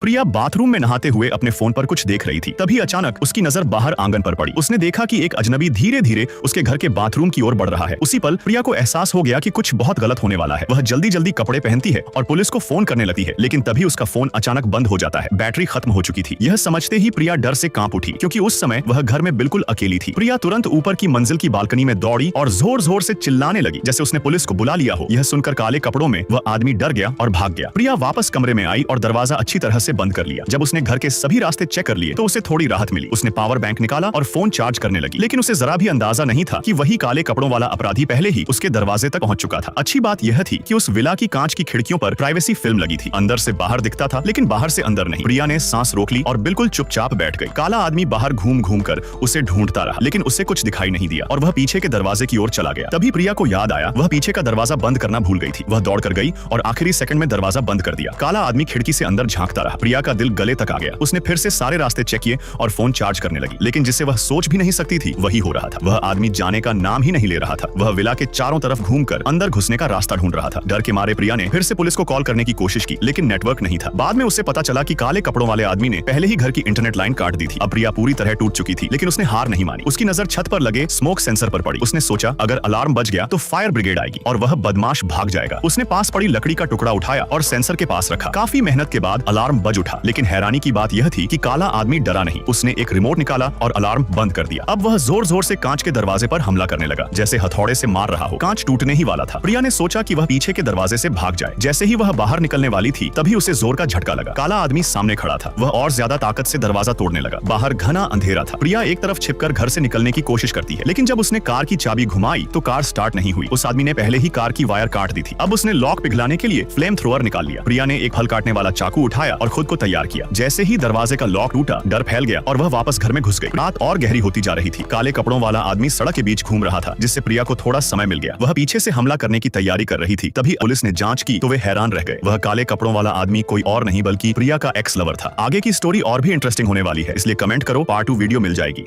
प्रिया bathroom में नहाते हुए अपने फोन पर कुछ देख रही थी। तभी अचानक उसकी नजर बाहर आंगन पर पड़ी। उसने देखा कि एक अजनबी धीरे धीरे उसके घर के बाथरूम की ओर बढ़ रहा है। उसी पल प्रिया को एहसास हो गया कि कुछ बहुत गलत होने वाला है। वह जल्दी जल्दी कपड़े पहनती है और पुलिस को फोन करने लगती है, लेकिन तभी उसका फोन अचानक बंद हो जाता है। बैटरी खत्म हो चुकी थी। यह समझते ही प्रिया डर से कांप उठी, क्योंकि उस समय वह घर में बिल्कुल अकेली थी। प्रिया तुरंत ऊपर की मंजिल की बालकनी में दौड़ी और जोर जोर से चिल्लाने लगी, जैसे उसने पुलिस को बुला लिया हो। यह सुनकर काले कपड़ों में वह आदमी डर गया और भाग गया। प्रिया वापस कमरे में आई और दरवाजा अच्छी तरह से बंद कर लिया। जब उसने घर के सभी रास्ते चेक कर लिए तो उसे थोड़ी राहत मिली। उसने पावर बैंक निकाला और फोन चार्ज करने लगी, लेकिन उसे जरा भी अंदाजा नहीं था कि वही काले कपड़ों वाला अपराधी पहले ही उसके दरवाजे तक पहुंच चुका था। अच्छी बात यह थी कि उस विला की कांच की खिड़कियों पर प्राइवेसी फिल्म लगी थी। अंदर से बाहर दिखता था, लेकिन बाहर से अंदर नहीं। प्रिया ने सांस रोक ली और बिल्कुल चुपचाप बैठ गई। काला आदमी बाहर घूम घूम कर उसे ढूंढता रहा, लेकिन उसे कुछ दिखाई नहीं दिया और वह पीछे के दरवाजे की ओर चला गया। तभी प्रिया को याद आया, वह पीछे का दरवाजा बंद करना भूल गई थी। वह दौड़ कर गई और आखिरी सेकंड में दरवाजा बंद कर दिया। काला आदमी खिड़की से अंदर झांकता रहा। प्रिया का दिल गले तक आ गया। उसने फिर से सारे रास्ते चेक किए और फोन चार्ज करने लगी, लेकिन जिसे वह सोच भी नहीं सकती थी वही हो रहा था। वह आदमी जाने का नाम ही नहीं ले रहा था। वह विला के चारों तरफ घूमकर अंदर घुसने का रास्ता ढूंढ रहा था। डर के मारे प्रिया ने फिर से पुलिस को कॉल करने की कोशिश की, लेकिन नेटवर्क नहीं था। बाद में उसे पता चला कि काले कपड़ों वाले आदमी ने पहले ही घर की इंटरनेट लाइन काट दी थी। अब प्रिया पूरी तरह टूट चुकी थी, लेकिन उसने हार नहीं मानी। उसकी नजर छत पर लगे स्मोक सेंसर पर पड़ी। उसने सोचा, अगर अलार्म बज गया तो फायर ब्रिगेड आएगी और वह बदमाश भाग जाएगा। उसने पास पड़ी लकड़ी का टुकड़ा उठाया और सेंसर के पास रखा। काफी मेहनत के बाद अलार्म बज उठा, लेकिन हैरानी की बात यह थी कि काला आदमी डरा नहीं। उसने एक रिमोट निकाला और अलार्म बंद कर दिया। अब वह जोर जोर से कांच के दरवाजे पर हमला करने लगा, जैसे हथौड़े से मार रहा हो। कांच टूटने ही वाला था। प्रिया ने सोचा कि वह पीछे के दरवाजे से भाग जाए। जैसे ही वह बाहर निकलने वाली थी, तभी उसे जोर का झटका लगा। काला आदमी सामने खड़ा था। वह और ज्यादा ताकत से दरवाजा तोड़ने लगा। बाहर घना अंधेरा था। प्रिया एक तरफ छिपकर घर से निकलने की कोशिश करती है, लेकिन जब उसने कार की चाबी घुमाई तो कार स्टार्ट नहीं हुई। उस आदमी ने पहले ही कार की वायर काट दी थी। अब उसने लॉक पिघलाने के लिए फ्लेम थ्रोअर निकाल लिया। प्रिया ने एक फल काटने वाला चाकू उठाया और खुद को तैयार किया। जैसे ही दरवाजे का लॉक टूटा, डर फैल गया और वह वापस घर में घुस गई। रात और गहरी होती जा रही थी। काले कपड़ों वाला आदमी सड़क के बीच घूम रहा था, जिससे प्रिया को थोड़ा समय मिल गया। वह पीछे से हमला करने की तैयारी कर रही थी। तभी पुलिस ने जांच की तो वे हैरान रह गए। वह काले कपड़ों वाला आदमी कोई और नहीं बल्कि प्रिया का एक्स लवर था। आगे की स्टोरी और भी इंटरेस्टिंग होने वाली है, इसलिए कमेंट करो, पार्ट 2 वीडियो मिल जाएगी।